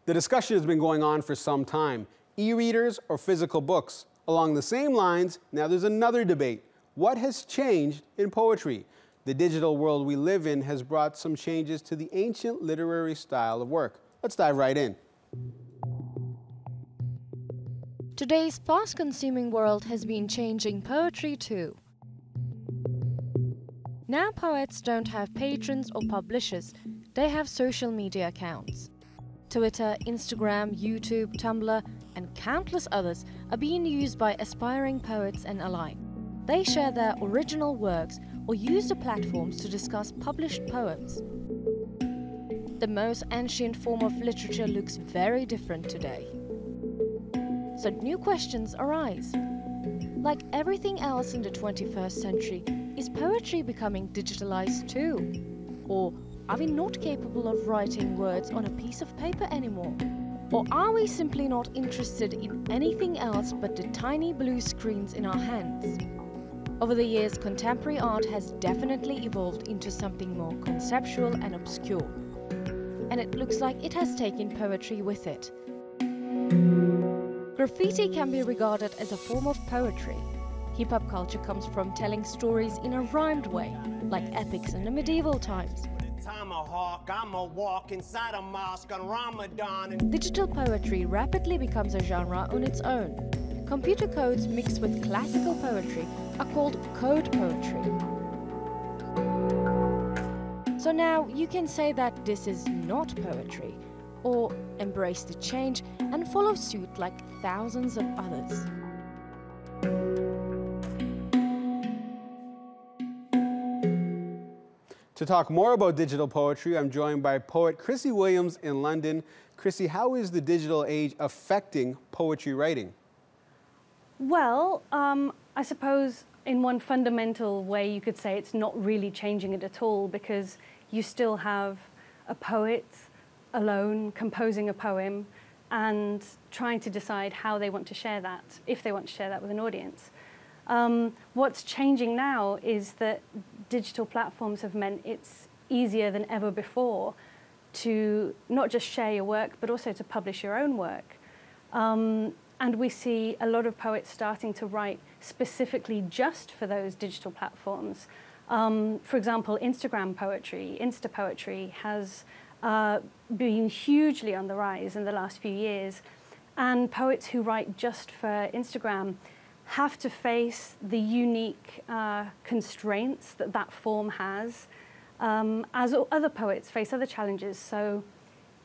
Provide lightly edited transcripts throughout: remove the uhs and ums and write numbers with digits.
The discussion has been going on for some time. E-readers or physical books? Along the same lines, now there's another debate. What has changed in poetry? The digital world we live in has brought some changes to the ancient literary style of work. Let's dive right in. Today's fast-consuming world has been changing poetry too. Now poets don't have patrons or publishers, they have social media accounts. Twitter, Instagram, YouTube, Tumblr, and countless others are being used by aspiring poets and alike. They share their original works or use the platforms to discuss published poems. The most ancient form of literature looks very different today. So new questions arise. Like everything else in the 21st century, is poetry becoming digitalized too? Or are we not capable of writing words on a piece of paper anymore? Or are we simply not interested in anything else but the tiny blue screens in our hands? Over the years, contemporary art has definitely evolved into something more conceptual and obscure. And it looks like it has taken poetry with it. Graffiti can be regarded as a form of poetry. Hip-hop culture comes from telling stories in a rhymed way, like epics in the medieval times. Digital poetry rapidly becomes a genre on its own. Computer codes mixed with classical poetry are called code poetry. So now you can say that this is not poetry, or embrace the change and follow suit like thousands of others. To talk more about digital poetry, I'm joined by poet Chrissy Williams in London. Chrissy, how is the digital age affecting poetry writing? Well, I suppose in one fundamental way you could say it's not really changing it at all, because you still have a poet alone composing a poem and trying to decide how they want to share that, if they want to share that with an audience. What's changing now is that digital platforms have meant it's easier than ever before to not just share your work, but also to publish your own work. And we see a lot of poets starting to write specifically just for those digital platforms. For example, Instagram poetry, Insta poetry has been hugely on the rise in the last few years. And poets who write just for Instagram have to face the unique constraints that that form has, as other poets face other challenges. So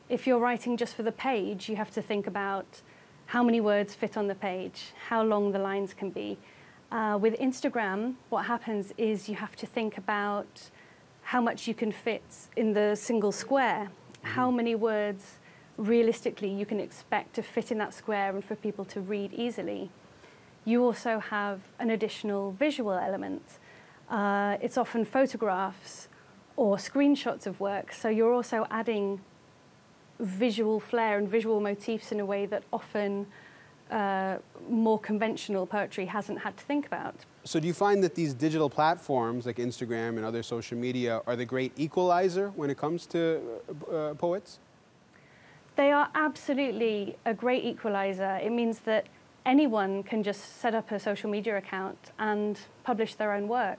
if you're writing just for the page, you have to think about how many words fit on the page, how long the lines can be. With Instagram, what happens is you have to think about how much you can fit in the single square, how many words realistically you can expect to fit in that square and for people to read easily. You also have an additional visual element. It's often photographs or screenshots of work, so you're also adding visual flair and visual motifs in a way that often more conventional poetry hasn't had to think about. So do you find that these digital platforms like Instagram and other social media are the great equalizer when it comes to poets? They are absolutely a great equalizer. It means that anyone can just set up a social media account and publish their own work.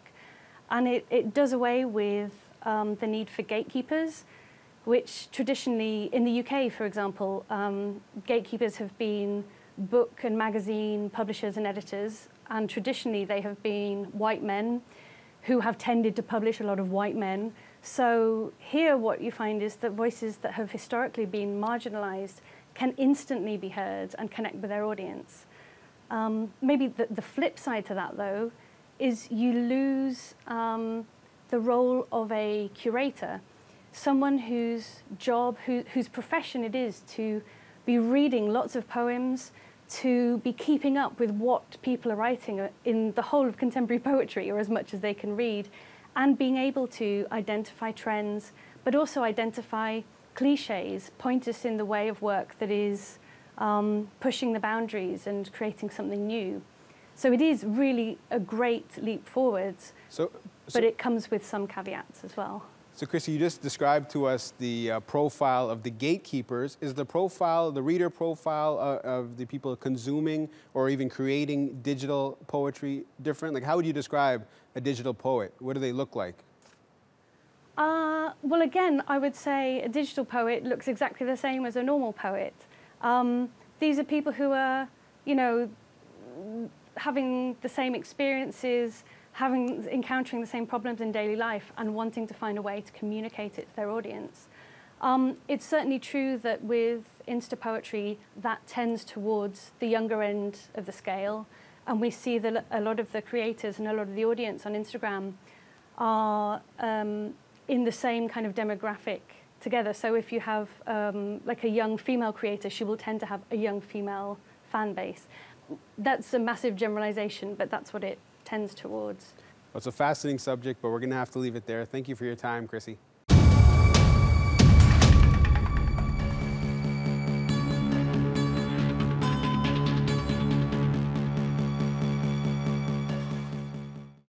And it does away with the need for gatekeepers, which traditionally, in the UK, for example, gatekeepers have been book and magazine publishers and editors, and traditionally they have been white men who have tended to publish a lot of white men. So here what you find is that voices that have historically been marginalized can instantly be heard and connect with their audience. Maybe the flip side to that, though, is you lose the role of a curator, someone whose job, whose profession it is to be reading lots of poems, to be keeping up with what people are writing in the whole of contemporary poetry, or as much as they can read, and being able to identify trends, but also identify cliches, point us in the way of work that is pushing the boundaries and creating something new. So it is really a great leap forwards, but it comes with some caveats as well. So Chrissy, you just described to us the profile of the gatekeepers. Is the profile, the reader profile of the people consuming or even creating digital poetry different? Like, how would you describe a digital poet? What do they look like? Well, again, I would say a digital poet looks exactly the same as a normal poet. These are people who are, you know, having the same experiences, encountering the same problems in daily life and wanting to find a way to communicate it to their audience. It's certainly true that with Insta poetry, that tends towards the younger end of the scale, and we see that a lot of the creators and a lot of the audience on Instagram are in the same kind of demographic together. So if you have like a young female creator, she will tend to have a young female fan base. That's a massive generalization, but that's what it tends towards. Well, it's a fascinating subject, but we're going to have to leave it there. Thank you for your time, Chrissy.